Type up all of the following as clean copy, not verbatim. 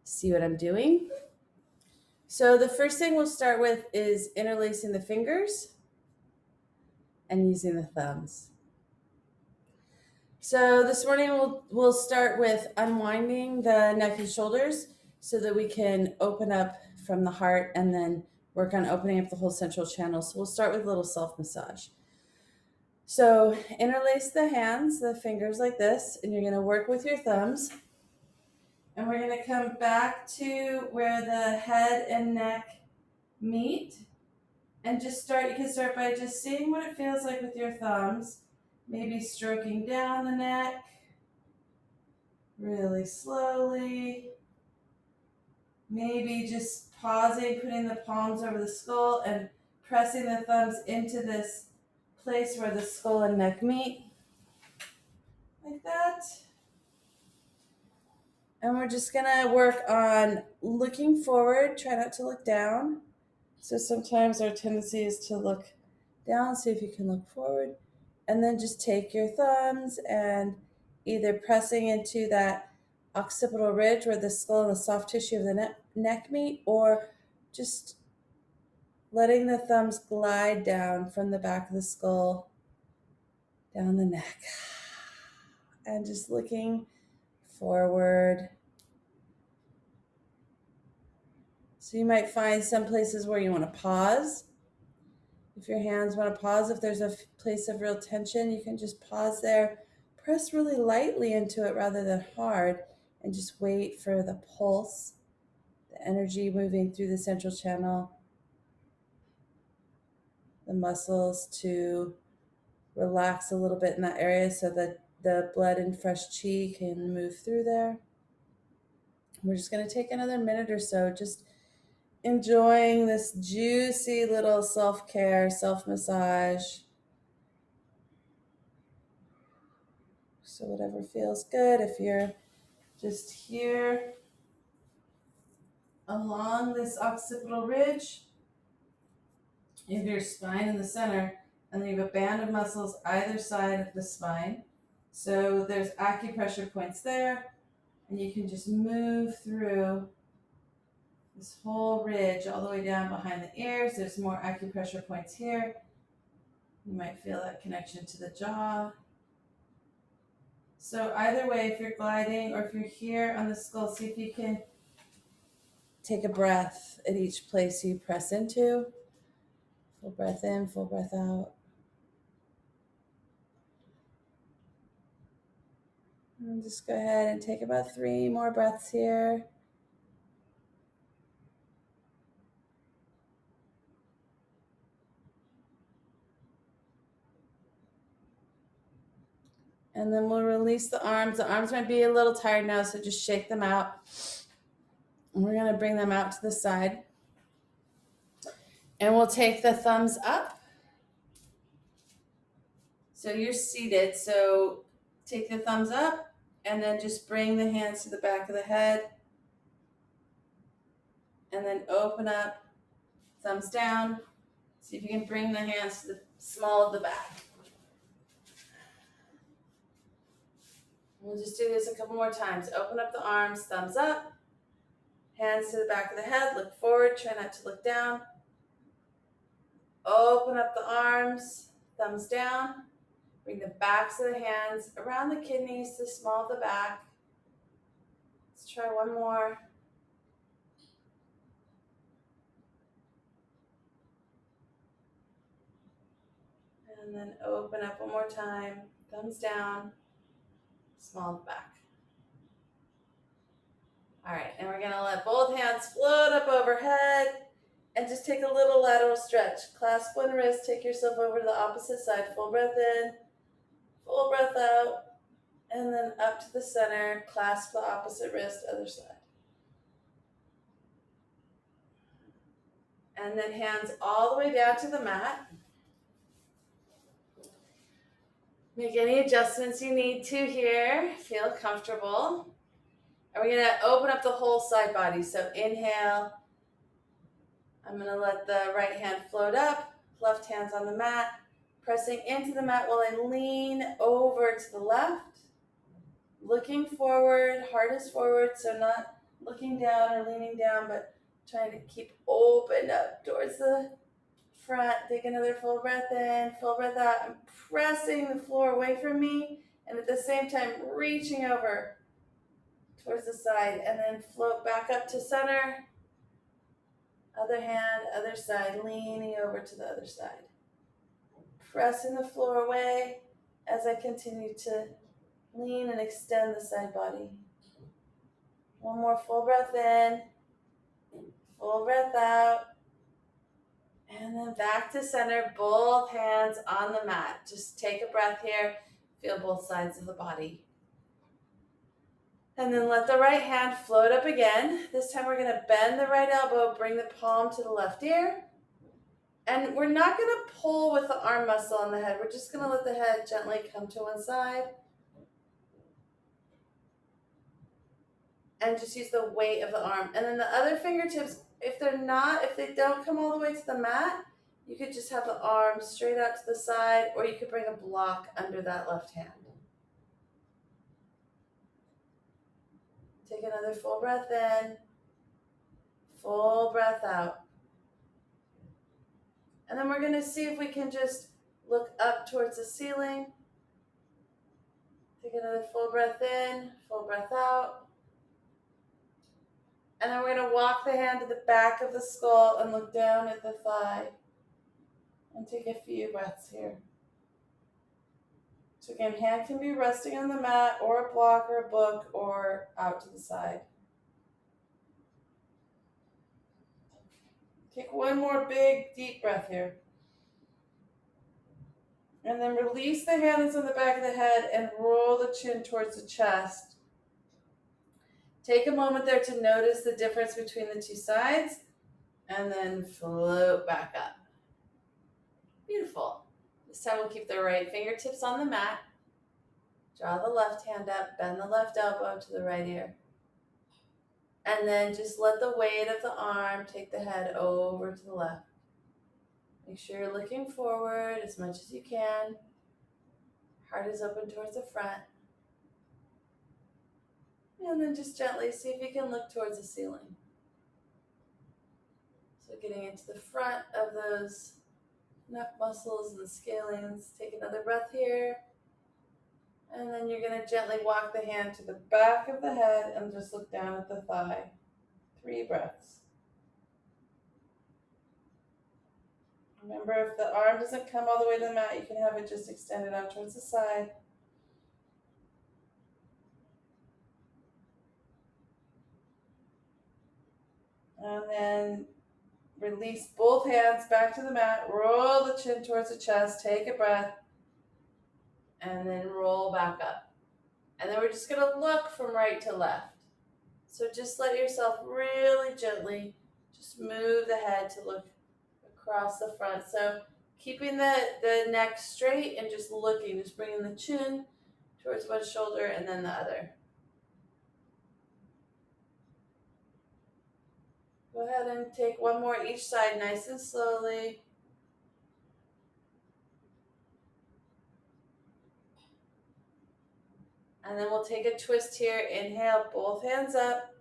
see what I'm doing. So the first thing we'll start with is interlacing the fingers and using the thumbs. So this morning we'll start with unwinding the neck and shoulders so that we can open up from the heart and then work on opening up the whole central channel. So we'll start with a little self-massage. So interlace the hands, the fingers like this, and you're going to work with your thumbs. And we're going to come back to where the head and neck meet. And you can start by just seeing what it feels like with your thumbs. Maybe stroking down the neck really slowly. Maybe just pausing, putting the palms over the skull and pressing the thumbs into this place where the skull and neck meet. Like that. And we're just gonna work on looking forward, try not to look down. So sometimes our tendency is to look down, see if you can look forward. And then just take your thumbs and either pressing into that occipital ridge where the skull and the soft tissue of the neck meet, or just letting the thumbs glide down from the back of the skull, down the neck. And just looking forward. So you might find some places where you want to pause. If your hands want to pause, if there's a place of real tension, you can just pause there. Press really lightly into it rather than hard, and just wait for the pulse, the energy moving through the central channel, the muscles to relax a little bit in that area so that the blood and fresh chi can move through there. We're just going to take another minute or so just enjoying this juicy little self-care, self-massage. So whatever feels good. If you're just here along this occipital ridge, you have your spine in the center, and then you have a band of muscles either side of the spine. So there's acupressure points there, and you can just move through this whole ridge all the way down behind the ears. There's more acupressure points here. You might feel that connection to the jaw. So either way, if you're gliding or if you're here on the skull, see if you can take a breath at each place you press into. Full breath in, full breath out. And just go ahead and take about 3 more breaths here. And then we'll release the arms. The arms might be a little tired now, so just shake them out. And we're going to bring them out to the side. And we'll take the thumbs up. So you're seated, so take the thumbs up and then just bring the hands to the back of the head. And then open up, thumbs down. See if you can bring the hands to the small of the back. We'll just do this a couple more times. Open up the arms, thumbs up. Hands to the back of the head, look forward, try not to look down. Open up the arms, thumbs down. Bring the backs of the hands around the kidneys to the small of the back. Let's try one more. And then open up one more time, thumbs down, small of the back. All right, and we're gonna let both hands float up overhead and just take a little lateral stretch. Clasp one wrist, take yourself over to the opposite side. Full breath in, full breath out, and then up to the center. Clasp the opposite wrist, other side. And then hands all the way down to the mat. Make any adjustments you need to here. Feel comfortable. And we're going to open up the whole side body. So inhale. I'm going to let the right hand float up. Left hand's on the mat. Pressing into the mat while I lean over to the left. Looking forward. Heart is forward, so not looking down or leaning down, but trying to keep open up towards the front. Take another full breath in, full breath out. I'm pressing the floor away from me, and at the same time reaching over towards the side, and then float back up to center. Other hand, other side, leaning over to the other side. Pressing the floor away as I continue to lean and extend the side body. One more full breath in, full breath out, and then back to center, both hands on the mat. Just take a breath here, feel both sides of the body. And then let the right hand float up again. This time we're gonna bend the right elbow, bring the palm to the left ear. And we're not gonna pull with the arm muscle on the head. We're just gonna let the head gently come to one side. And just use the weight of the arm. And then the other fingertips, if they don't come all the way to the mat, you could just have the arm straight out to the side, or you could bring a block under that left hand. Take another full breath in, full breath out. And then we're gonna see if we can just look up towards the ceiling. Take another full breath in, full breath out. And then we're going to walk the hand to the back of the skull and look down at the thigh. And take a few breaths here. So again, hand can be resting on the mat or a block or a book or out to the side. Take one more big deep breath here. And then release the hands on the back of the head and roll the chin towards the chest. Take a moment there to notice the difference between the two sides, and then float back up. Beautiful. This time we'll keep the right fingertips on the mat. Draw the left hand up, bend the left elbow to the right ear. And then just let the weight of the arm take the head over to the left. Make sure you're looking forward as much as you can. Heart is open towards the front. And then just gently see if you can look towards the ceiling. So getting into the front of those neck muscles and scalenes. Take another breath here. And then you're going to gently walk the hand to the back of the head and just look down at the thigh. 3 breaths. Remember, if the arm doesn't come all the way to the mat, you can have it just extended out towards the side. And then release both hands back to the mat. Roll the chin towards the chest. Take a breath. And then roll back up. And then we're just going to look from right to left. So just let yourself really gently just move the head to look across the front. So keeping the neck straight and just looking, just bringing the chin towards one shoulder and then the other. Go ahead and take one more each side, nice and slowly. And then we'll take a twist here. Inhale, both hands up.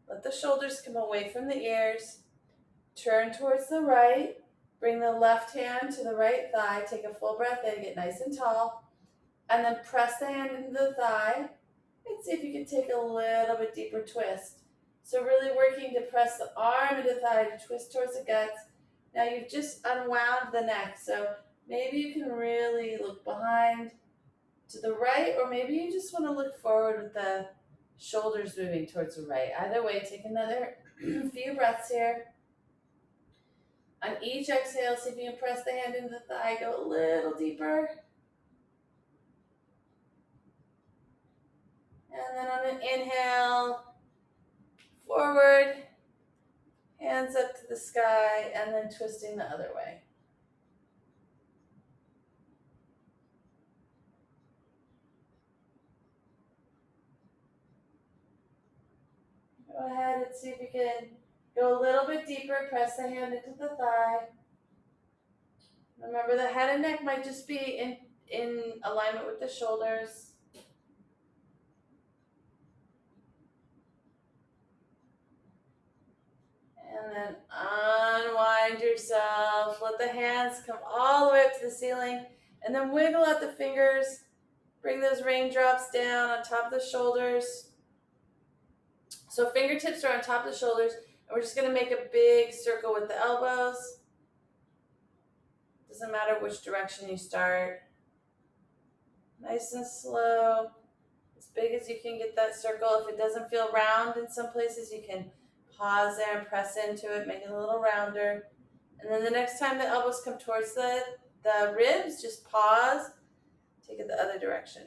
Let the shoulders come away from the ears. Turn towards the right. Bring the left hand to the right thigh. Take a full breath in, get nice and tall. And then press the hand into the thigh. And see if you can take a little bit deeper twist. So really working to press the arm into the thigh to twist towards the guts. Now you've just unwound the neck. So maybe you can really look behind to the right, or maybe you just want to look forward with the shoulders moving towards the right. Either way, take another few breaths here. On each exhale, see if you can press the hand into the thigh, go a little deeper. And then on an inhale, forward, hands up to the sky, and then twisting the other way. Go ahead and see if you can go a little bit deeper, press the hand into the thigh. Remember, the head and neck might just be in alignment with the shoulders. the hands come all the way up to the ceiling, and then wiggle out the fingers. Bring those raindrops down on top of the shoulders. So fingertips are on top of the shoulders, and we're just going to make a big circle with the elbows. Doesn't matter which direction you start. Nice and slow, as big as you can get that circle. If it doesn't feel round in some places, you can pause there and press into it, make it a little rounder. And then the next time the elbows come towards the ribs, just pause, take it the other direction.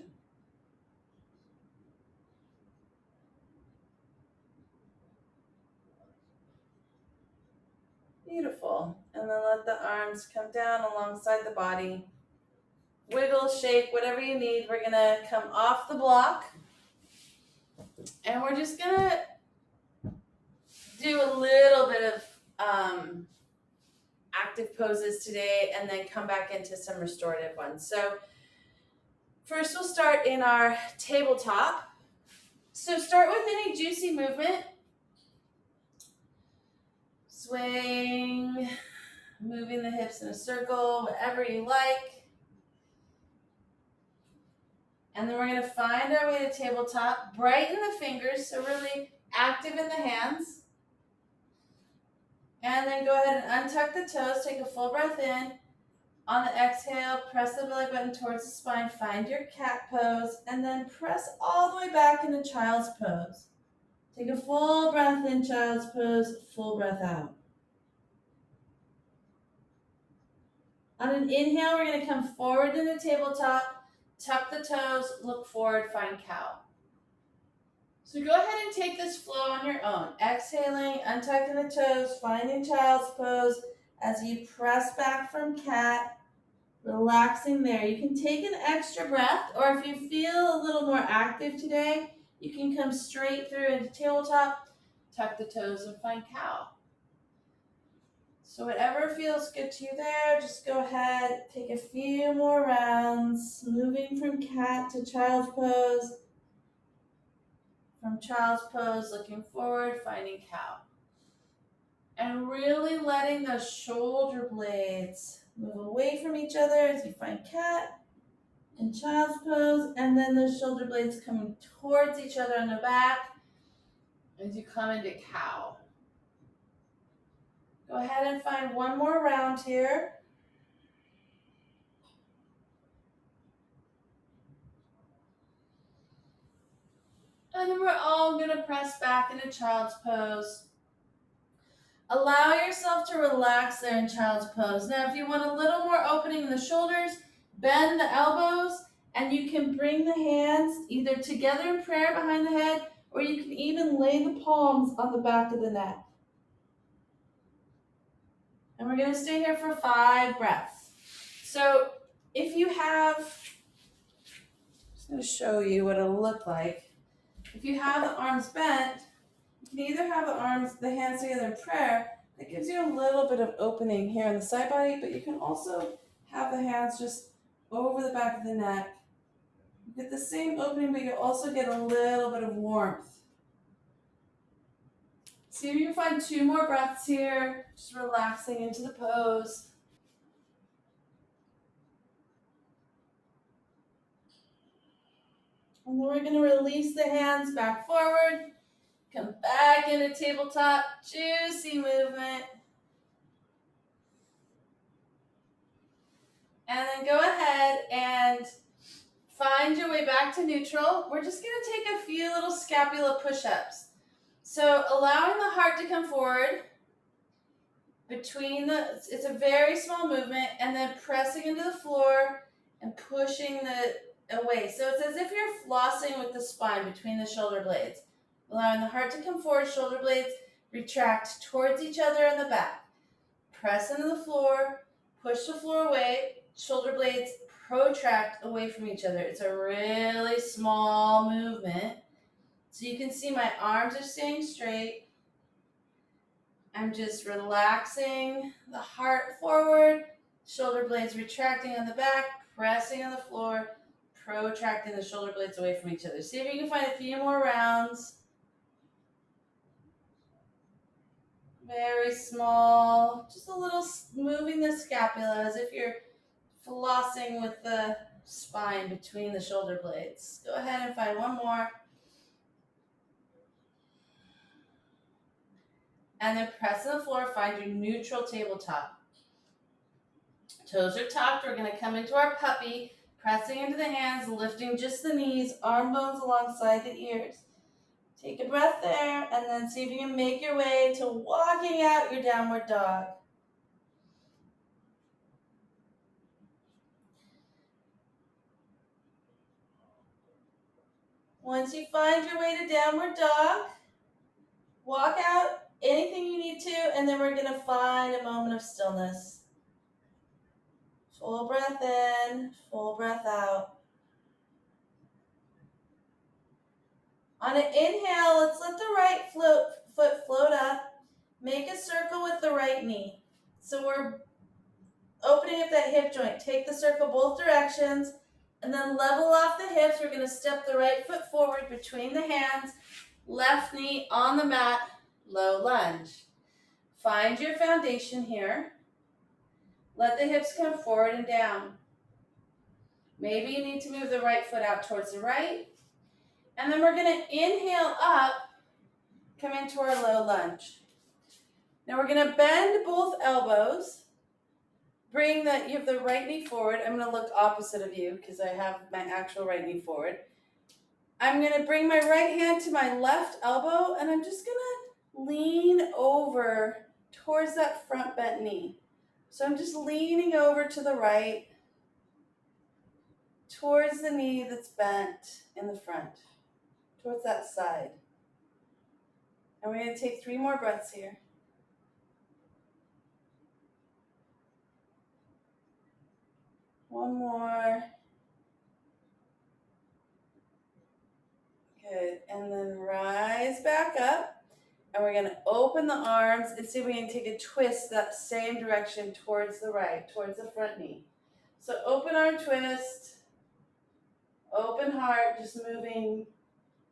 Beautiful. And then let the arms come down alongside the body. Wiggle, shake, whatever you need. We're gonna come off the block, and we're just gonna do a little bit of active poses today, and then come back into some restorative ones. So first we'll start in our tabletop. So start with any juicy movement. Swing, moving the hips in a circle, whatever you like. And then we're going to find our way to tabletop. Brighten the fingers, so really active in the hands. And then go ahead and untuck the toes. Take a full breath in. On the exhale, press the belly button towards the spine. Find your cat pose. And then press all the way back into child's pose. Take a full breath in, child's pose. Full breath out. On an inhale, we're going to come forward in the tabletop. Tuck the toes, look forward, find cow. So go ahead and take this flow on your own. Exhaling, untucking the toes, finding child's pose as you press back from cat, relaxing there. You can take an extra breath, or if you feel a little more active today, you can come straight through into tabletop, tuck the toes, and find cow. So whatever feels good to you there, just go ahead, take a few more rounds, moving from cat to child's pose. From child's pose, looking forward, finding cow. And really letting those shoulder blades move away from each other as you find cat and child's pose, and then those shoulder blades coming towards each other on the back as you come into cow. Go ahead and find one more round here. And then we're all going to press back into child's pose. Allow yourself to relax there in child's pose. Now, if you want a little more opening in the shoulders, bend the elbows, and you can bring the hands either together in prayer behind the head, or you can even lay the palms on the back of the neck. And we're going to stay here for 5 breaths. So if you have, I'm just going to show you what it'll look like. If you have the arms bent, you can either have the hands together in prayer. That gives you a little bit of opening here on the side body, but you can also have the hands just over the back of the neck. You get the same opening, but you also get a little bit of warmth. See if you can find 2 more breaths here, just relaxing into the pose. And then we're going to release the hands back forward, come back into tabletop, juicy movement. And then go ahead and find your way back to neutral. We're just going to take a few little scapula push-ups. So allowing the heart to come forward between it's a very small movement, and then pressing into the floor and pushing away. So it's as if you're flossing with the spine between the shoulder blades. Allowing the heart to come forward, shoulder blades retract towards each other in the back. Press into the floor, push the floor away, shoulder blades protract away from each other. It's a really small movement. So you can see my arms are staying straight. I'm just relaxing the heart forward, shoulder blades retracting on the back, pressing on the floor, protracting the shoulder blades away from each other. See if you can find a few more rounds. Very small, just a little moving the scapula as if you're flossing with the spine between the shoulder blades. Go ahead and find one more. And then press on the floor, find your neutral tabletop. Toes are tucked. We're going to come into our puppy, pressing into the hands, lifting just the knees, arm bones alongside the ears. Take a breath there, and then see if you can make your way to walking out your downward dog. Once you find your way to downward dog, walk out anything you need to, and then we're going to find a moment of stillness. Full breath in, full breath out. On an inhale, let's let the right foot float up. Make a circle with the right knee. So we're opening up that hip joint. Take the circle both directions, and then level off the hips. We're going to step the right foot forward between the hands, left knee on the mat, low lunge. Find your foundation here. Let the hips come forward and down. Maybe you need to move the right foot out towards the right. And then we're going to inhale up, come into our low lunge. Now we're going to bend both elbows. You have the right knee forward. I'm going to look opposite of you because I have my actual right knee forward. I'm going to bring my right hand to my left elbow, and I'm just going to lean over towards that front bent knee. So I'm just leaning over to the right, towards the knee that's bent in the front, towards that side. And we're going to take 3 more breaths here. One more. Good. And then rise back up. And we're going to open the arms and see if we can take a twist that same direction towards the right, towards the front knee. So open arm twist, open heart, just moving,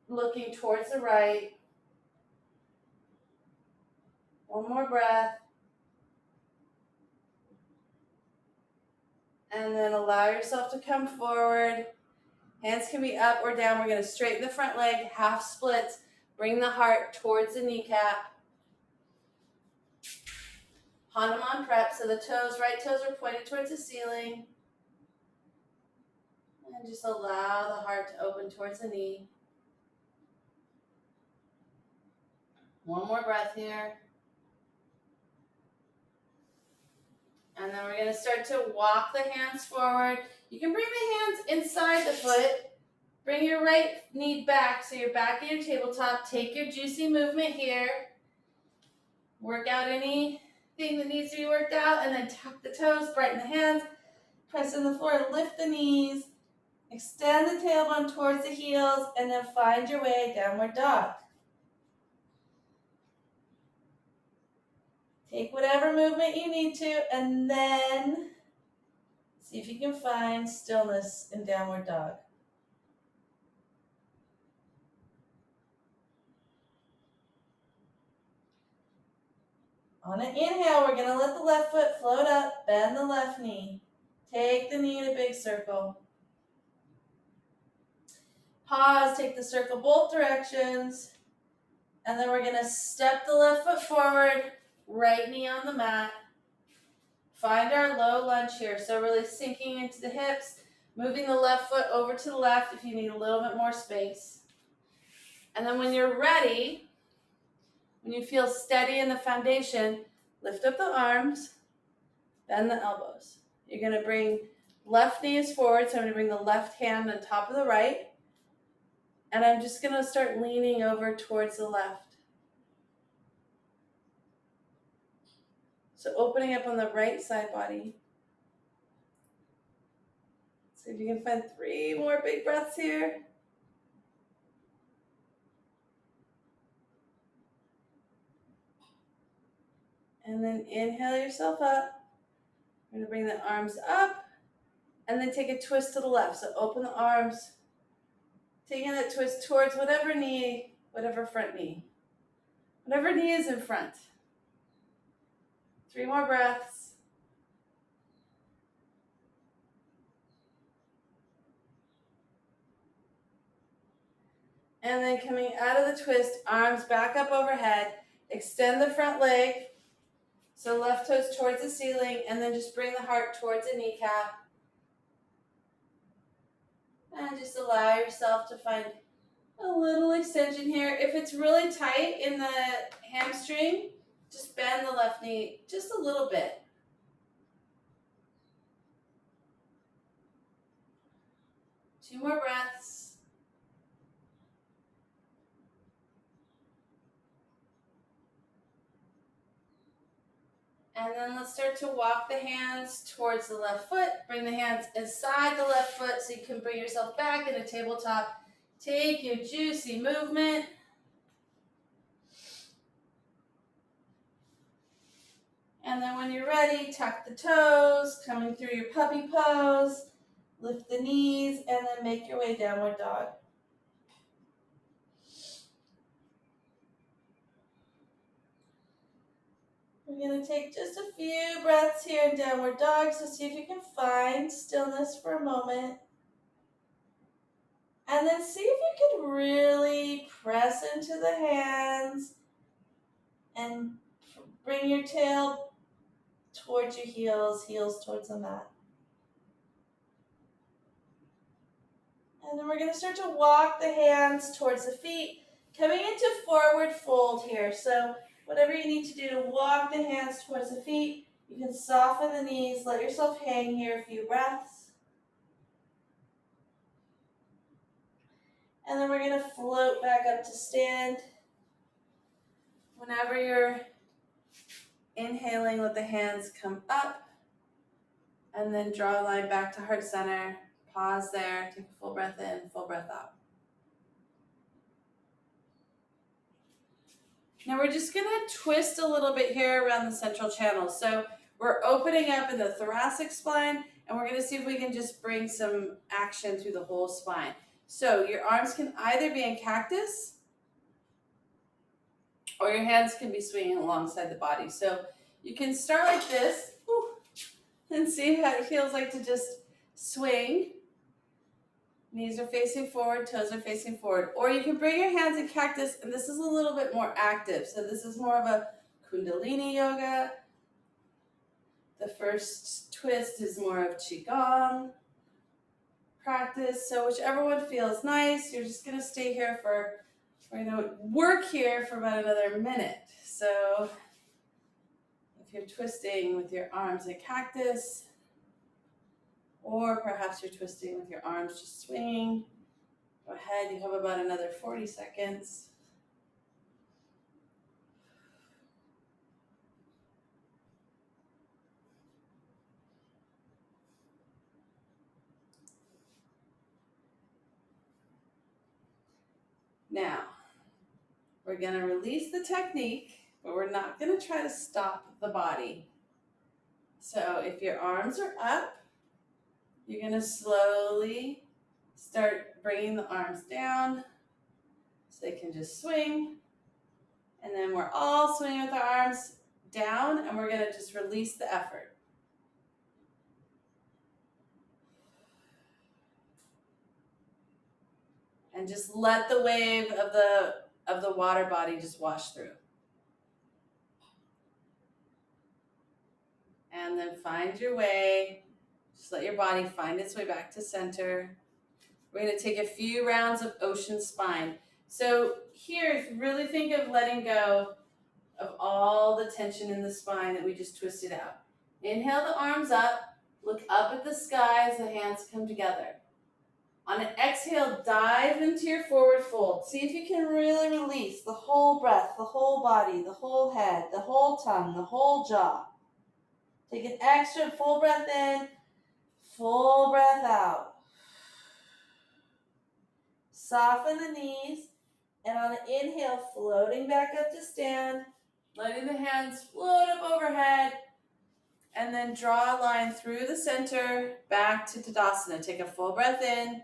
looking towards the right. One more breath. And then allow yourself to come forward. Hands can be up or down. We're going to straighten the front leg, half splits. Bring the heart towards the kneecap. Hanuman prep, so the right toes are pointed towards the ceiling. And just allow the heart to open towards the knee. One more breath here. And then we're going to start to walk the hands forward. You can bring the hands inside the foot. Bring your right knee back so you're back in your tabletop. Take your juicy movement here. Work out anything that needs to be worked out, and then tuck the toes, brighten the hands, press in the floor, lift the knees, extend the tailbone towards the heels, and then find your way downward dog. Take whatever movement you need to, and then see if you can find stillness in downward dog. On an inhale, we're going to let the left foot float up, bend the left knee. Take the knee in a big circle. Pause, take the circle both directions. And then we're going to step the left foot forward, right knee on the mat. Find our low lunge here. So really sinking into the hips, moving the left foot over to the left if you need a little bit more space. And then when you're ready, when you feel steady in the foundation, lift up the arms, bend the elbows. You're going to bring left knees forward, so I'm going to bring the left hand on top of the right, and I'm just going to start leaning over towards the left. So opening up on the right side body. See if you can find 3 more big breaths here. And then inhale yourself up. We're going to bring the arms up and then take a twist to the left. So open the arms, taking that twist towards whatever knee, whatever front knee. Whatever knee is in front. 3 more breaths. And then coming out of the twist, arms back up overhead. Extend the front leg. So left toes towards the ceiling, and then just bring the heart towards the kneecap. And just allow yourself to find a little extension here. If it's really tight in the hamstring, just bend the left knee just a little bit. Two more breaths. And then let's start to walk the hands towards the left foot. Bring the hands inside the left foot so you can bring yourself back in a tabletop. Take your juicy movement. And then when you're ready, tuck the toes, coming through your puppy pose. Lift the knees, and then make your way downward dog. We're going to take just a few breaths here in downward dog, so see if you can find stillness for a moment. And then see if you can really press into the hands and bring your tail towards your heels, heels towards the mat. And then we're going to start to walk the hands towards the feet, coming into forward fold here. So whatever you need to do to walk the hands towards the feet, you can soften the knees, let yourself hang here a few breaths. And then we're going to float back up to stand. Whenever you're inhaling, let the hands come up. And then draw a line back to heart center. Pause there, take a full breath in, full breath out. Now we're just going to twist a little bit here around the central channel. So we're opening up in the thoracic spine, and we're going to see if we can just bring some action through the whole spine. So your arms can either be in cactus, or your hands can be swinging alongside the body. So you can start like this, and see how it feels like to just swing. Knees are facing forward, toes are facing forward. Or you can bring your hands in cactus, and this is a little bit more active. So this is more of a Kundalini yoga. The first twist is more of Qigong practice. So whichever one feels nice, you're just going to stay here we're going to work here for about another minute. So if you're twisting with your arms in cactus, or perhaps you're twisting with your arms just swinging, go ahead, you have about another 40 seconds. Now, we're going to release the technique, but we're not going to try to stop the body. So if your arms are up, you're going to slowly start bringing the arms down so they can just swing. And then we're all swinging with our arms down, and we're going to just release the effort. And just let the wave of the water body just wash through. And then find your way. Just let your body find its way back to center. We're going to take a few rounds of ocean spine. So here, really think of letting go of all the tension in the spine that we just twisted out. Inhale the arms up. Look up at the sky as the hands come together. On an exhale, dive into your forward fold. See if you can really release the whole breath, the whole body, the whole head, the whole tongue, the whole jaw. Take an extra full breath in, full breath out. Soften the knees, and on an inhale, floating back up to stand, letting the hands float up overhead, and then draw a line through the center back to Tadasana. Take a full breath in,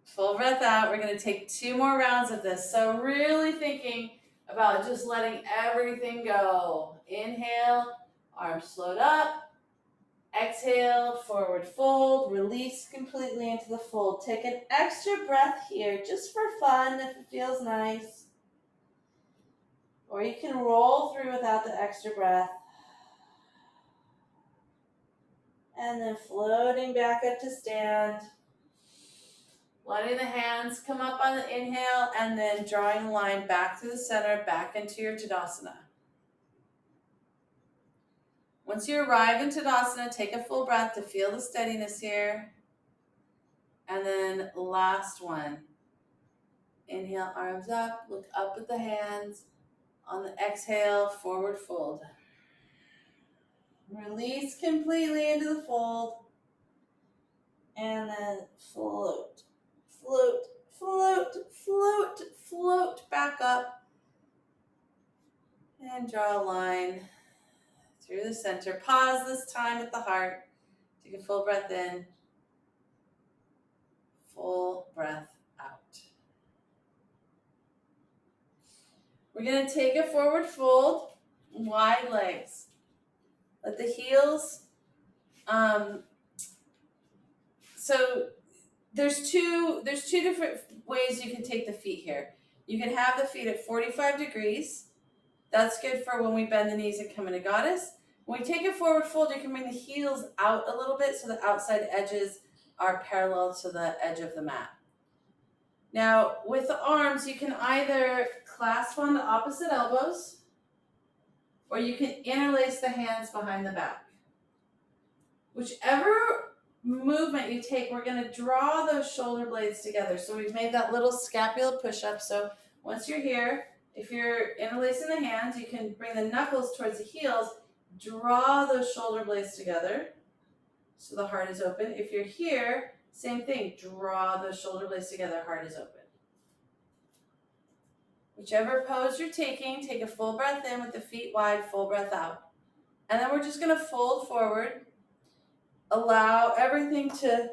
full breath out. We're going to take 2 more rounds of this. So really thinking about just letting everything go. Inhale, Arms float up. Exhale, forward fold, release completely into the fold. Take an extra breath here just for fun if it feels nice. Or you can roll through without the extra breath. And then floating back up to stand. Letting the hands come up on the inhale and then drawing a line back to the center, back into your Tadasana. Once you arrive in Tadasana, take a full breath to feel the steadiness here. And then last one. Inhale, arms up, look up at the hands. On the exhale, forward fold. Release completely into the fold. And then float, float, float, float, float back up. And draw a line through the center. Pause this time at the heart. Take a full breath in. Full breath out. We're going to take a forward fold, wide legs. Let the heels, so there's two different ways you can take the feet here. You can have the feet at 45 degrees. That's good for when we bend the knees and come into goddess. When we take a forward fold, you can bring the heels out a little bit so the outside edges are parallel to the edge of the mat. Now, with the arms, you can either clasp on the opposite elbows, or you can interlace the hands behind the back. Whichever movement you take, we're going to draw those shoulder blades together. So we've made that little scapula push-up. So once you're here, if you're interlacing the hands, you can bring the knuckles towards the heels, draw those shoulder blades together so the heart is open. If you're here, same thing, draw those shoulder blades together, heart is open. Whichever pose you're taking, take a full breath in with the feet wide, full breath out. And then we're just going to fold forward. Allow everything to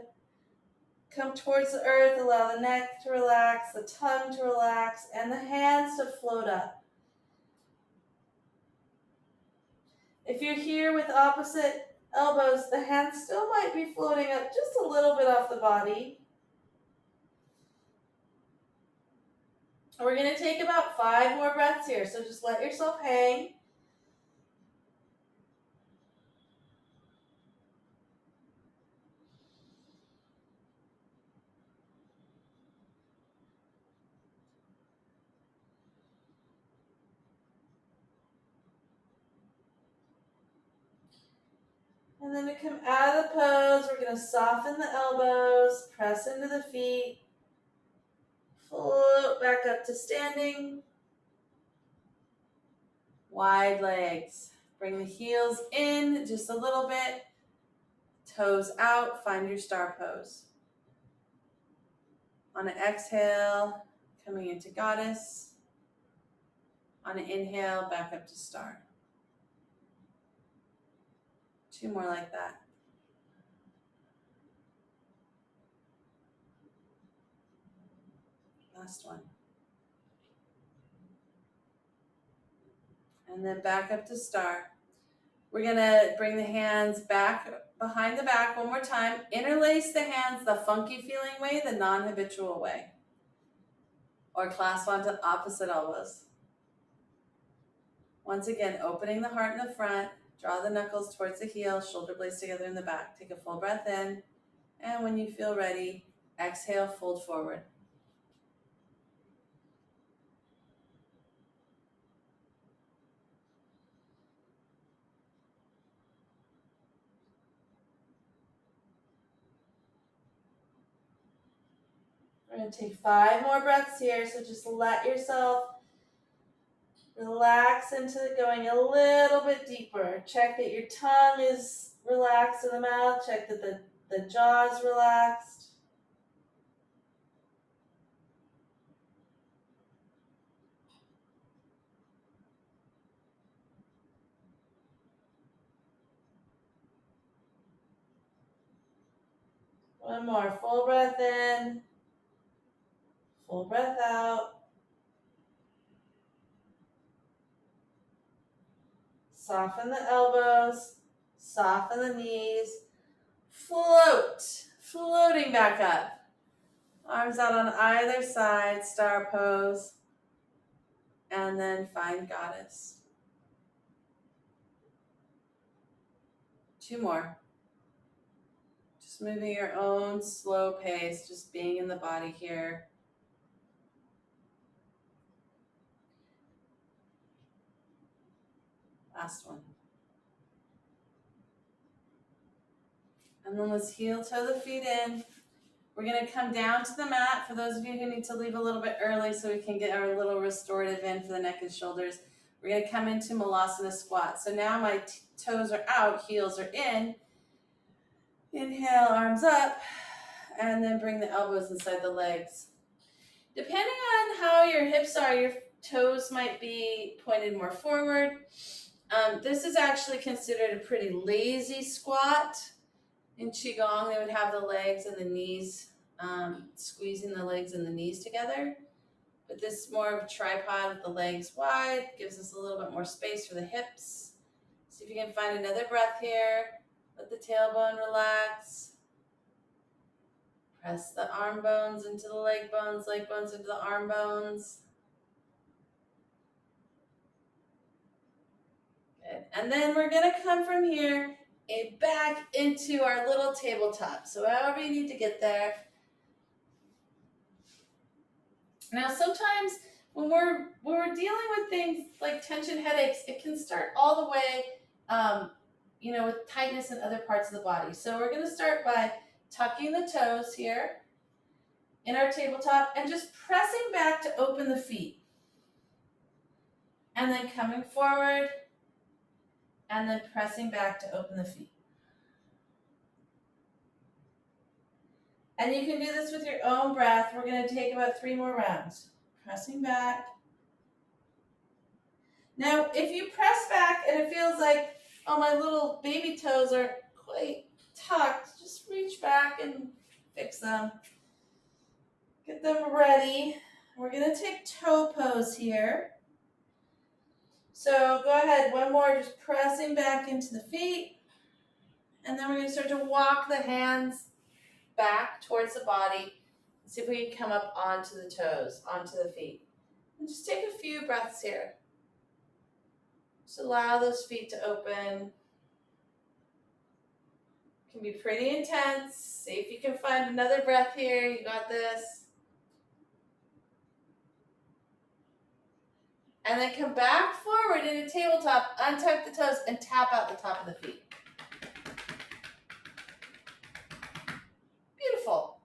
come towards the earth. Allow the neck to relax, the tongue to relax, and the hands to float up. If you're here with opposite elbows, the hands still might be floating up just a little bit off the body. We're going to take about 5 more breaths here, so just let yourself hang. And then to come out of the pose, we're going to soften the elbows, press into the feet, float back up to standing. Wide legs. Bring the heels in just a little bit. Toes out. Find your star pose. On an exhale, coming into goddess. On an inhale, back up to star. 2 more like that. Last one. And then back up to star. We're going to bring the hands back behind the back one more time. Interlace the hands the funky feeling way, the non-habitual way. Or clasp onto opposite elbows. Once again, opening the heart in the front. Draw the knuckles towards the heel, shoulder blades together in the back. Take a full breath in. And when you feel ready, exhale, fold forward. We're going to take 5 more breaths here, so just let yourself relax into going a little bit deeper. Check that your tongue is relaxed in the mouth. Check that the jaw is relaxed. One more. Full breath in. Full breath out. Soften the elbows, soften the knees, float, floating back up. Arms out on either side, star pose, and then find goddess. 2 more. Just moving your own slow pace, just being in the body here. Last one. And then let's heel toe the feet in. We're going to come down to the mat for those of you who need to leave a little bit early so we can get our little restorative in for the neck and shoulders. We're going to come into Malasana squat. So now my toes are out, heels are in. Inhale, arms up, and then bring the elbows inside the legs. Depending on how your hips are, your toes might be pointed more forward. This is actually considered a pretty lazy squat. In Qigong, they would have the legs and the knees, squeezing the legs and the knees together. But this is more of a tripod with the legs wide, gives us a little bit more space for the hips. See if you can find another breath here. Let the tailbone relax. Press the arm bones into the leg bones into the arm bones. Good. And then we're going to come from here back into our little tabletop. So however you need to get there. Now sometimes when we're dealing with things like tension headaches, it can start all the way with tightness in other parts of the body. So we're going to start by tucking the toes here in our tabletop and just pressing back to open the feet. And then coming forward and then pressing back to open the feet. And you can do this with your own breath. We're going to take about 3 more rounds. Pressing back. Now, if you press back and it feels like, oh, my little baby toes are quite tucked, just reach back and fix them. Get them ready. We're going to take toe pose here. So go ahead, one more, just pressing back into the feet. And then we're going to start to walk the hands back towards the body. See if we can come up onto the toes, onto the feet. And just take a few breaths here. Just allow those feet to open. It can be pretty intense. See if you can find another breath here. You got this. And then come back forward in a tabletop, untuck the toes, and tap out the top of the feet. Beautiful.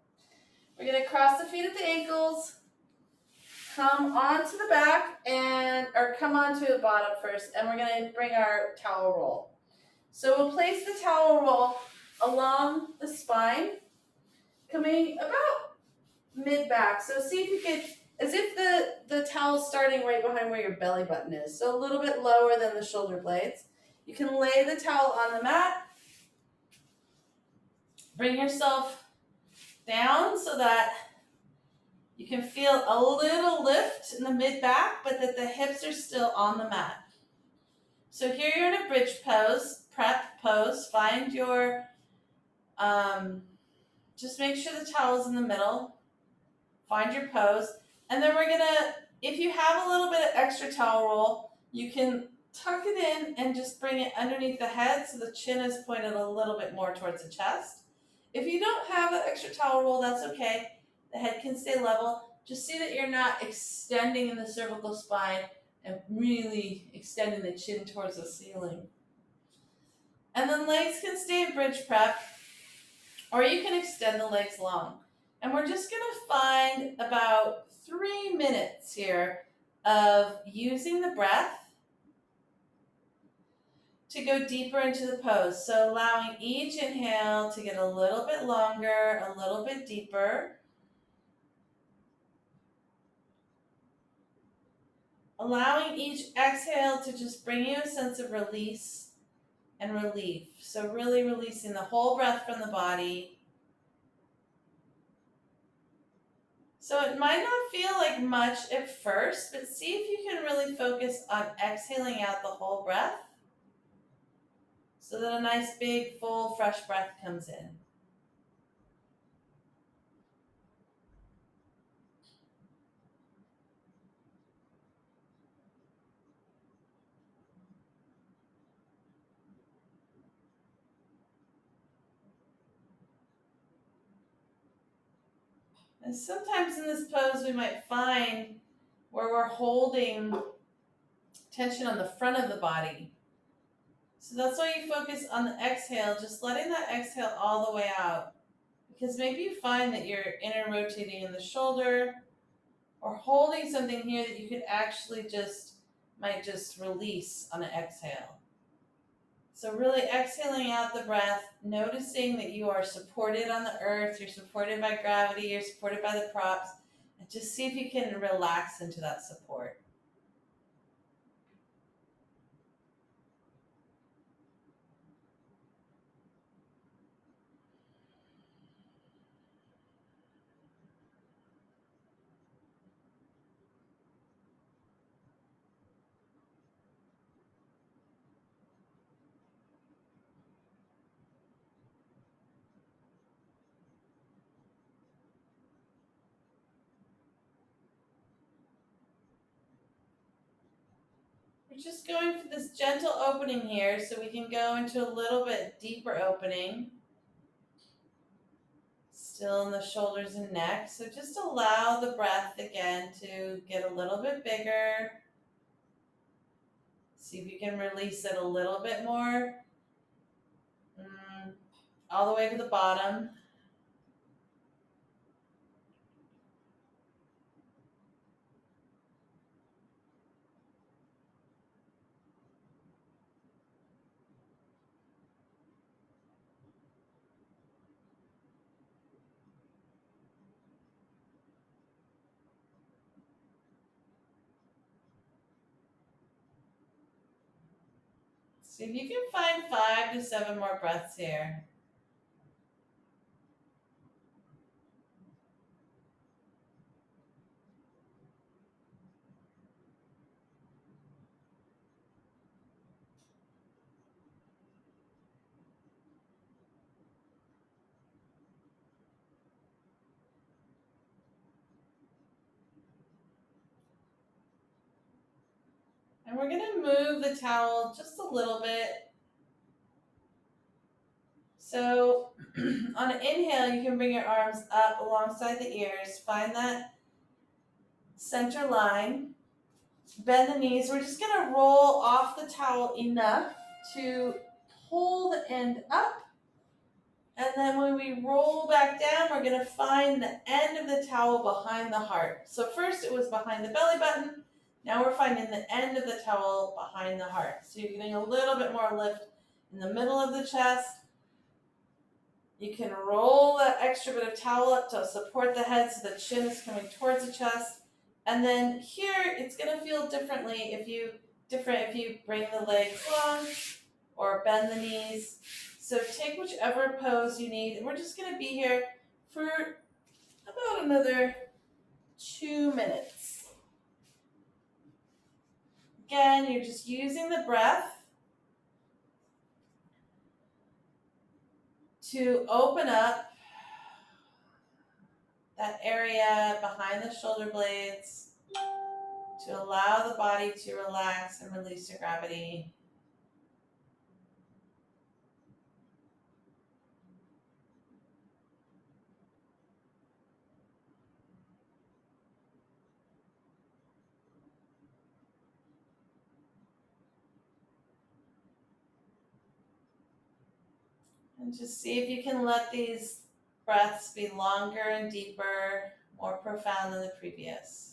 We're going to cross the feet at the ankles, come onto the back, or come onto the bottom first, and we're going to bring our towel roll. So we'll place the towel roll along the spine, coming about mid-back. So see if you can, as if the towel's starting right behind where your belly button is, so a little bit lower than the shoulder blades. You can lay the towel on the mat, bring yourself down so that you can feel a little lift in the mid-back, but that the hips are still on the mat. So here you're in a bridge pose, prep pose. Find your, just make sure the towel's in the middle. Find your pose. And then we're gonna, if you have a little bit of extra towel roll, you can tuck it in and just bring it underneath the head so the chin is pointed a little bit more towards the chest. If you don't have that extra towel roll, that's okay. The head can stay level. Just see that you're not extending in the cervical spine and really extending the chin towards the ceiling. And then legs can stay in bridge prep, or you can extend the legs long. And we're just gonna find about 3 minutes here of using the breath to go deeper into the pose. So allowing each inhale to get a little bit longer, a little bit deeper. Allowing each exhale to just bring you a sense of release and relief. So really releasing the whole breath from the body. So it might not feel like much at first, but see if you can really focus on exhaling out the whole breath. so that a nice big full fresh breath comes in. And sometimes in this pose we might find where we're holding tension on the front of the body. So that's why you focus on the exhale, just letting that exhale all the way out. Because maybe you find that you're inner rotating in the shoulder or holding something here that you could actually might just release on an exhale. So really exhaling out the breath, noticing that you are supported on the earth, you're supported by gravity, you're supported by the props, and just see if you can relax into that support. We're just going for this gentle opening here so we can go into a little bit deeper opening. Still in the shoulders and neck. So just allow the breath again to get a little bit bigger. See if you can release it a little bit more. All the way to the bottom. See if you can find 5 to 7 more breaths here. And we're going to move the towel just a little bit. So on an inhale, you can bring your arms up alongside the ears. Find that center line. Bend the knees. We're just going to roll off the towel enough to pull the end up. And then when we roll back down, we're going to find the end of the towel behind the heart. So first it was behind the belly button. Now we're finding the end of the towel behind the heart. So you're getting a little bit more lift in the middle of the chest. You can roll that extra bit of towel up to support the head so the chin is coming towards the chest. And then here it's going to feel differently if you bring the legs long or bend the knees. So take whichever pose you need. And we're just going to be here for about another 2 minutes. Again, you're just using the breath to open up that area behind the shoulder blades to allow the body to relax and release the gravity. And just see if you can let these breaths be longer and deeper, more profound than the previous.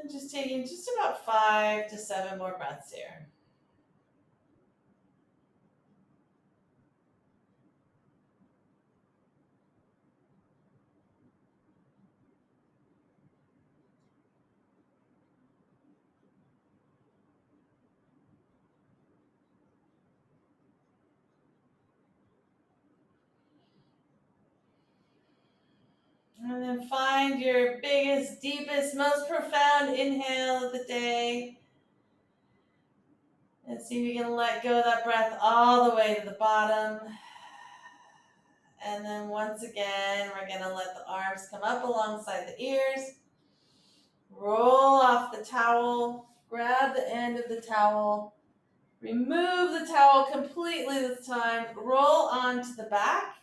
And just taking just about 5 to 7 more breaths here. then find your biggest, deepest, most profound inhale of the day. And see if you can let go of that breath all the way to the bottom. And then once again, we're going to let the arms come up alongside the ears. Roll off the towel. Grab the end of the towel. Remove the towel completely this time. Roll onto the back.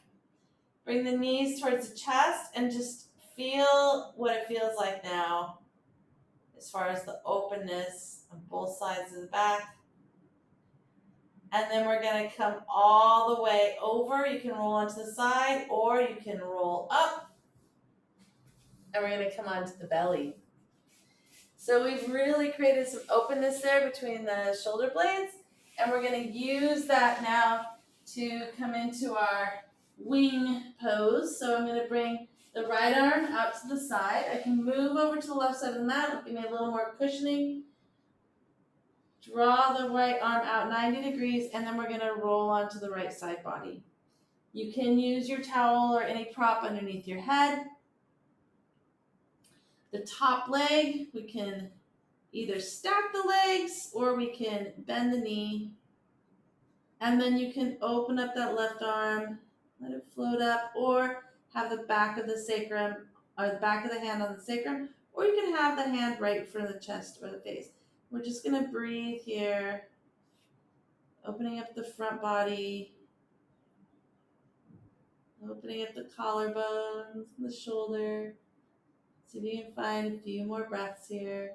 Bring the knees towards the chest and just feel what it feels like now as far as the openness on both sides of the back. And then we're going to come all the way over. You can roll onto the side or you can roll up. And we're going to come onto the belly. So we've really created some openness there between the shoulder blades. And we're going to use that now to come into our wing pose. So I'm going to bring the right arm out to the side. I can move over to the left side of the mat, give me a little more cushioning. Draw the right arm out 90 degrees, and then we're going to roll onto the right side body. You can use your towel or any prop underneath your head. The top leg, we can either stack the legs or we can bend the knee. And then you can open up that left arm, let it float up, or have the back of the sacrum, or the back of the hand on the sacrum, or you can have the hand right in front of the chest or the face. We're just going to breathe here, opening up the front body, opening up the collarbones, the shoulder. See if you can find a few more breaths here.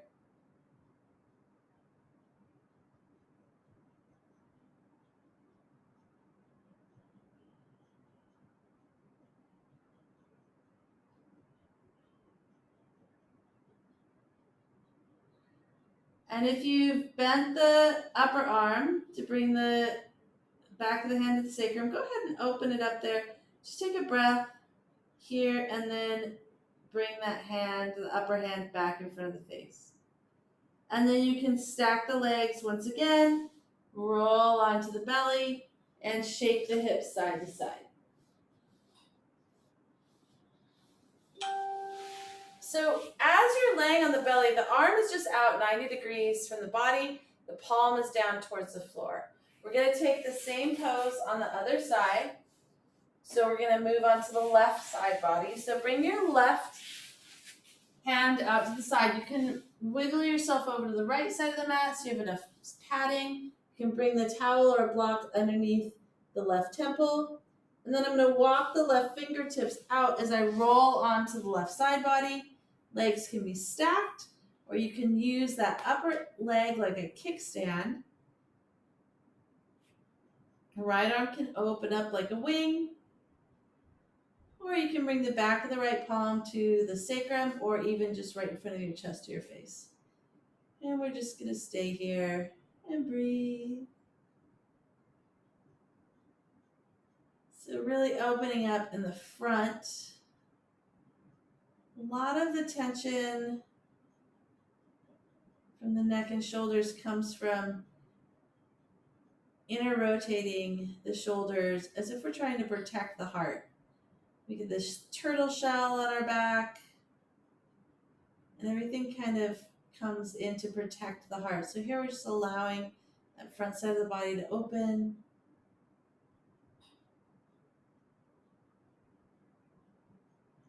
And if you've bent the upper arm to bring the back of the hand to the sacrum, go ahead and open it up there. Just take a breath here and then bring that hand, the upper hand, back in front of the face. And then you can stack the legs once again, roll onto the belly, and shake the hips side to side. So as you're laying on the belly, the arm is just out 90 degrees from the body. The palm is down towards the floor. We're going to take the same pose on the other side. So we're going to move on to the left side body. So bring your left hand out to the side. You can wiggle yourself over to the right side of the mat so you have enough padding. You can bring the towel or block underneath the left temple. And then I'm going to walk the left fingertips out as I roll onto the left side body. Legs can be stacked, or you can use that upper leg like a kickstand. The right arm can open up like a wing, or you can bring the back of the right palm to the sacrum, or even just right in front of your chest to your face. And we're just going to stay here and breathe. So really opening up in the front. A lot of the tension from the neck and shoulders comes from inner rotating the shoulders as if we're trying to protect the heart. We get this turtle shell on our back, and everything kind of comes in to protect the heart. So here we're just allowing that front side of the body to open.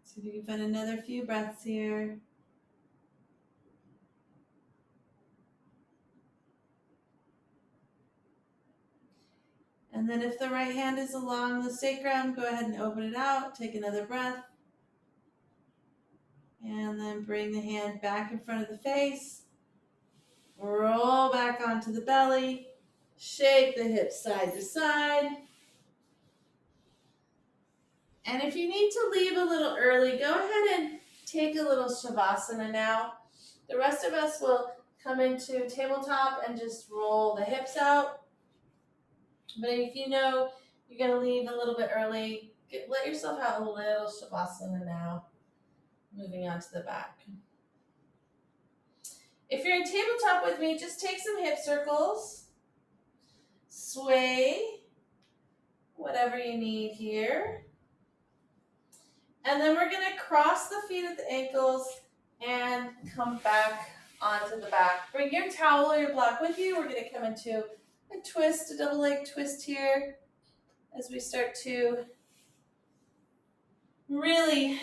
See if you can find another few breaths here. And then if the right hand is along the sacrum, go ahead and open it out. Take another breath. And then bring the hand back in front of the face. Roll back onto the belly. Shake the hips side to side. And if you need to leave a little early, go ahead and take a little shavasana now. The rest of us will come into tabletop and just roll the hips out. But if you know you're going to leave a little bit early, let yourself have a little shavasana now. Moving on to the back. If you're in tabletop with me, just take some hip circles. Sway, whatever you need here. And then we're gonna cross the feet at the ankles and come back onto the back. Bring your towel or your block with you. We're gonna come into a twist, a double leg twist here as we start to really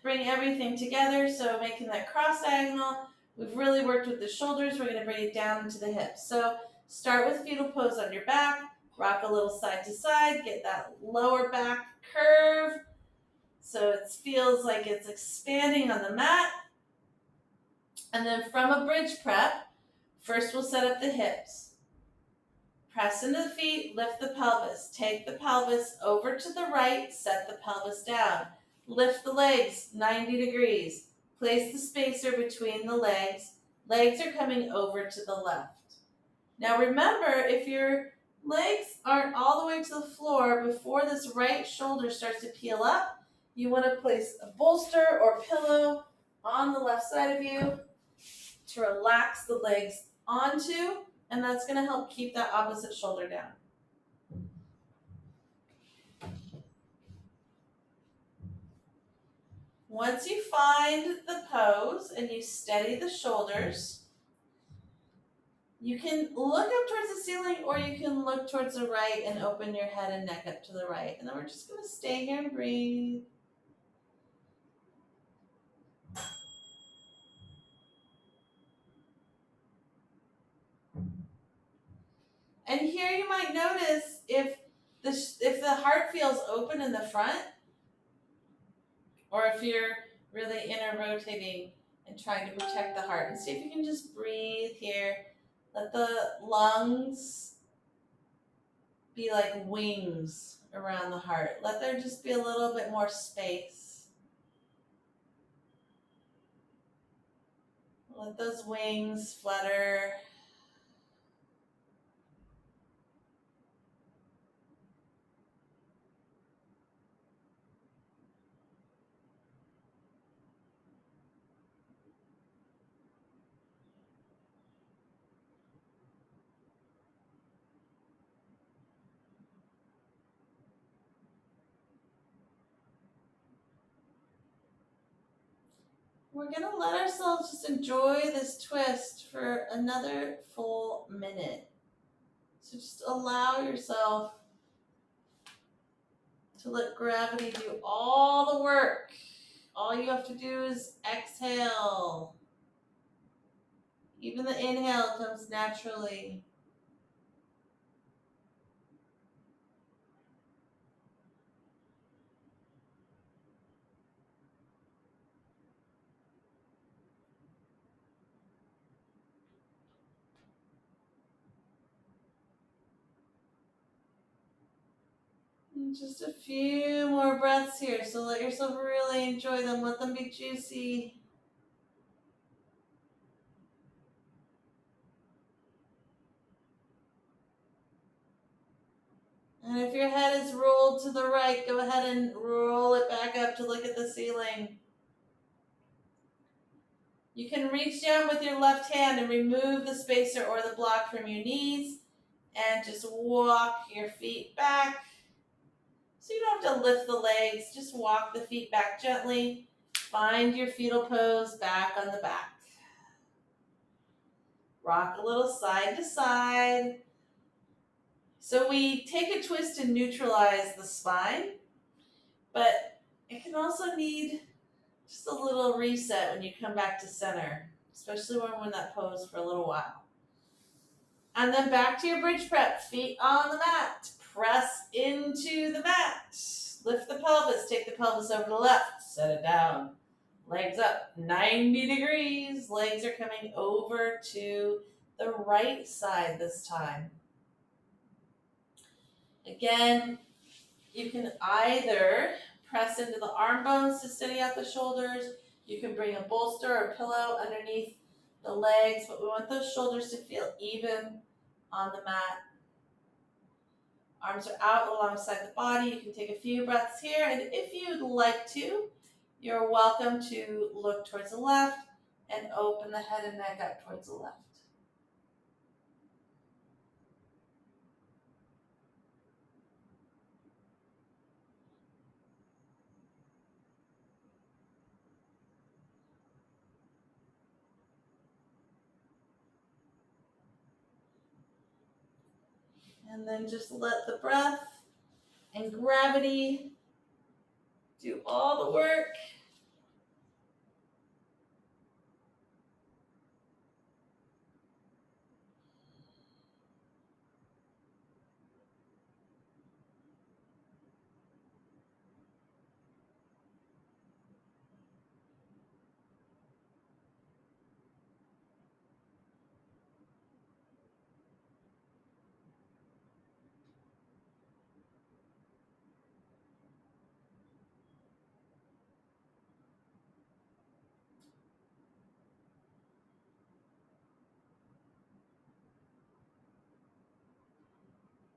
bring everything together. So making that cross diagonal. We've really worked with the shoulders. We're gonna bring it down into the hips. So start with fetal pose on your back, rock a little side to side, get that lower back curve. So it feels like it's expanding on the mat. And then from a bridge prep, first we'll set up the hips. Press into the feet, lift the pelvis. Take the pelvis over to the right, set the pelvis down. Lift the legs 90 degrees. Place the spacer between the legs. Legs are coming over to the left. Now remember, if your legs aren't all the way to the floor before this right shoulder starts to peel up, you want to place a bolster or pillow on the left side of you to relax the legs onto, and that's going to help keep that opposite shoulder down. Once you find the pose and you steady the shoulders, you can look up towards the ceiling or you can look towards the right and open your head and neck up to the right. And then we're just going to stay here and breathe. And here you might notice if the heart feels open in the front, or if you're really inner rotating and trying to protect the heart. And see if you can just breathe here. Let the lungs be like wings around the heart. Let there just be a little bit more space. Let those wings flutter. We're gonna let ourselves just enjoy this twist for another full minute. So just allow yourself to let gravity do all the work. All you have to do is exhale. Even the inhale comes naturally. And just a few more breaths here. So let yourself really enjoy them. Let them be juicy. And if your head is rolled to the right, go ahead and roll it back up to look at the ceiling. You can reach down with your left hand and remove the spacer or the block from your knees and just walk your feet back. So you don't have to lift the legs, just walk the feet back gently. Find your fetal pose back on the back. Rock a little side to side. So we take a twist to neutralize the spine, but it can also need just a little reset when you come back to center, especially when we're in that pose for a little while. And then back to your bridge prep, feet on the mat, press into the mat, lift the pelvis, take the pelvis over to the left, set it down, legs up 90 degrees, legs are coming over to the right side this time. Again, you can either press into the arm bones to steady out the shoulders. You can bring a bolster or pillow underneath the legs, but we want those shoulders to feel even on the mat. Arms are out alongside the body. You can take a few breaths here, and if you'd like to, you're welcome to look towards the left and open the head and neck up towards the left. And then just let the breath and gravity do all the work.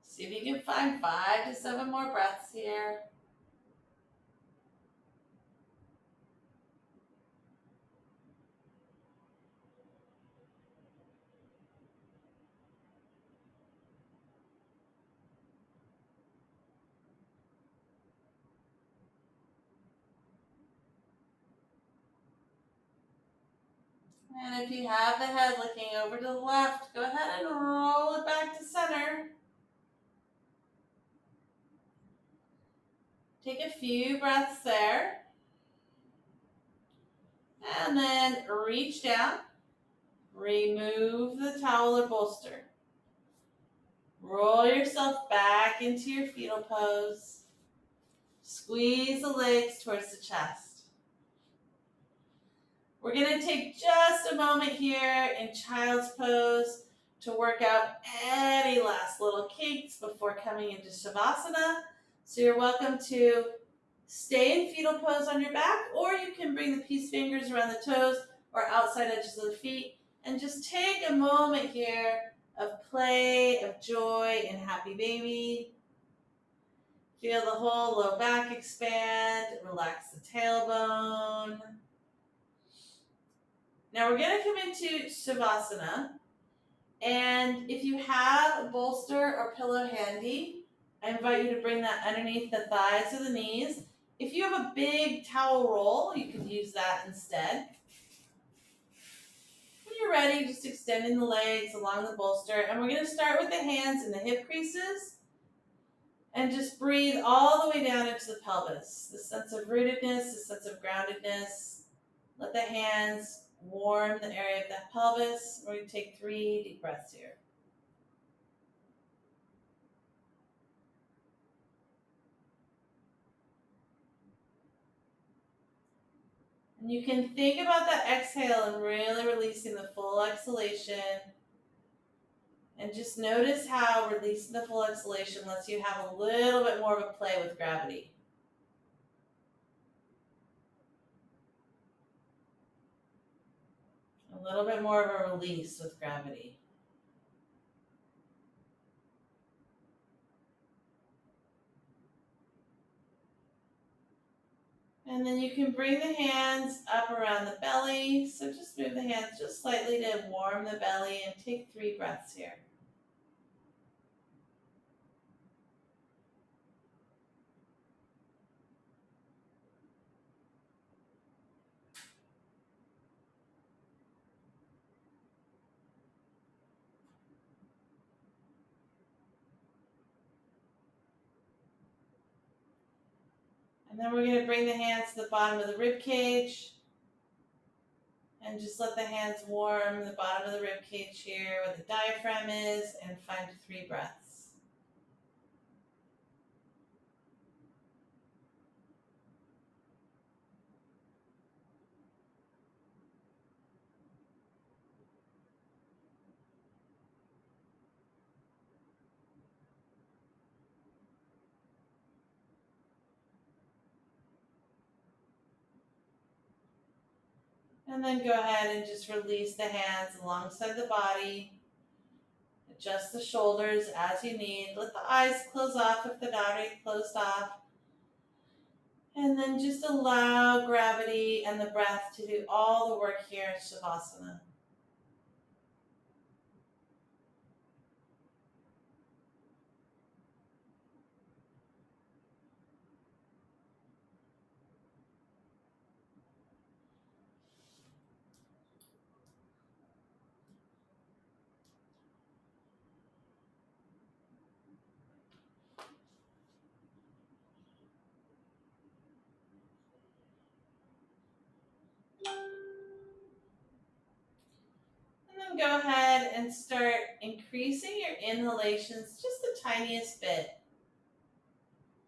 See if you can find 5 to 7 more breaths here. And if you have the head looking over to the left, go ahead and roll it back to center. Take a few breaths there. And then reach down. Remove the towel or bolster. Roll yourself back into your fetal pose. Squeeze the legs towards the chest. We're going to take just a moment here in child's pose to work out any last little kinks before coming into Shavasana. So you're welcome to stay in fetal pose on your back, or you can bring the peace fingers around the toes or outside edges of the feet and just take a moment here of play, of joy, and happy baby. Feel the whole low back expand, relax the tailbone. Now we're going to come into Shavasana, and if you have a bolster or pillow handy, I invite you to bring that underneath the thighs or the knees. If you have a big towel roll, you can use that instead. When you're ready, just extending the legs along the bolster, and we're going to start with the hands in the hip creases, and just breathe all the way down into the pelvis. The sense of rootedness, the sense of groundedness. Let the hands warm the area of the pelvis. We're going to take 3 deep breaths here. And you can think about that exhale and really releasing the full exhalation. And just notice how releasing the full exhalation lets you have a little bit more of a play with gravity. A little bit more of a release with gravity. And then you can bring the hands up around the belly. So just move the hands just slightly to warm the belly and take 3 breaths here. And then we're going to bring the hands to the bottom of the rib cage. And just let the hands warm the bottom of the rib cage here where the diaphragm is, and find 3 breaths. And then go ahead and just release the hands alongside the body. Adjust the shoulders as you need. Let the eyes close off if they're not already closed off. And then just allow gravity and the breath to do all the work here in Shavasana. go ahead and start increasing your inhalations just the tiniest bit.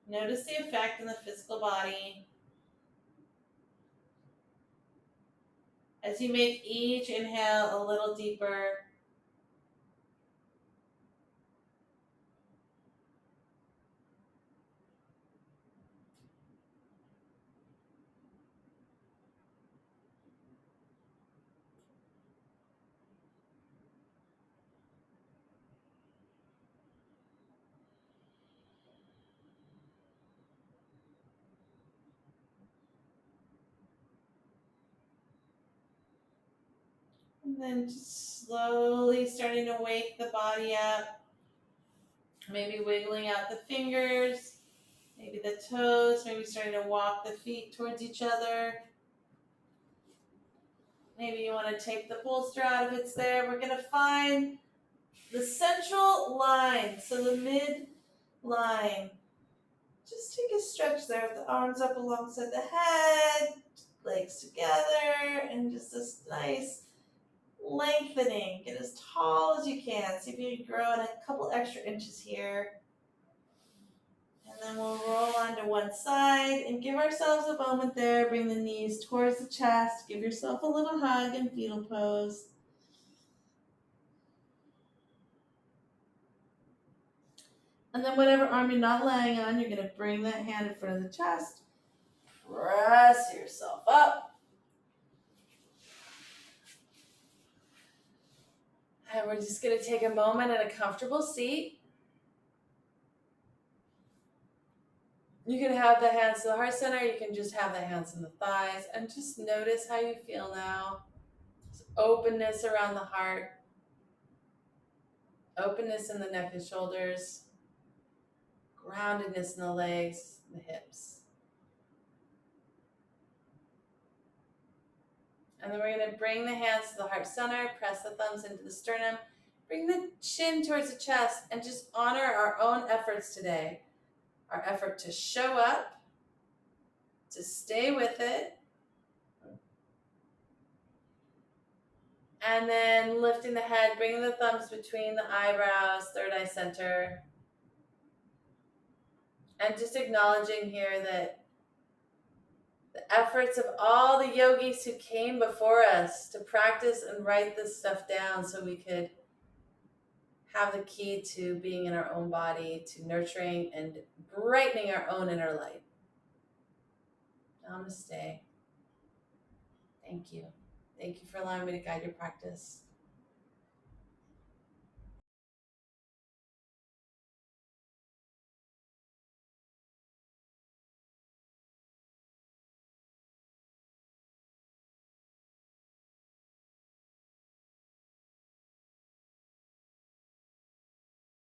Notice the effect in the physical body as you make each inhale a little deeper. And then just slowly starting to wake the body up. Maybe wiggling out the fingers, maybe the toes, maybe starting to walk the feet towards each other. Maybe you want to take the bolster out if it's there. We're going to find the central line, so the mid line. Just take a stretch there with the arms up alongside the head, legs together, and just this nice lengthening. Get as tall as you can. See if you can grow in a couple extra inches here. And then we'll roll onto one side and give ourselves a moment there. Bring the knees towards the chest. Give yourself a little hug in fetal pose. And then whatever arm you're not laying on, you're going to bring that hand in front of the chest. Press yourself up. And we're just going to take a moment in a comfortable seat. You can have the hands to the heart center. You can just have the hands in the thighs. And just notice how you feel now. Just openness around the heart. Openness in the neck and shoulders. Groundedness in the legs, the hips. And then we're going to bring the hands to the heart center, press the thumbs into the sternum, bring the chin towards the chest, and just honor our own efforts today. Our effort to show up, to stay with it, and then lifting the head, bringing the thumbs between the eyebrows, third eye center, and just acknowledging here that the efforts of all the yogis who came before us to practice and write this stuff down so we could have the key to being in our own body, to nurturing and brightening our own inner light. Namaste. Thank you. Thank you for allowing me to guide your practice.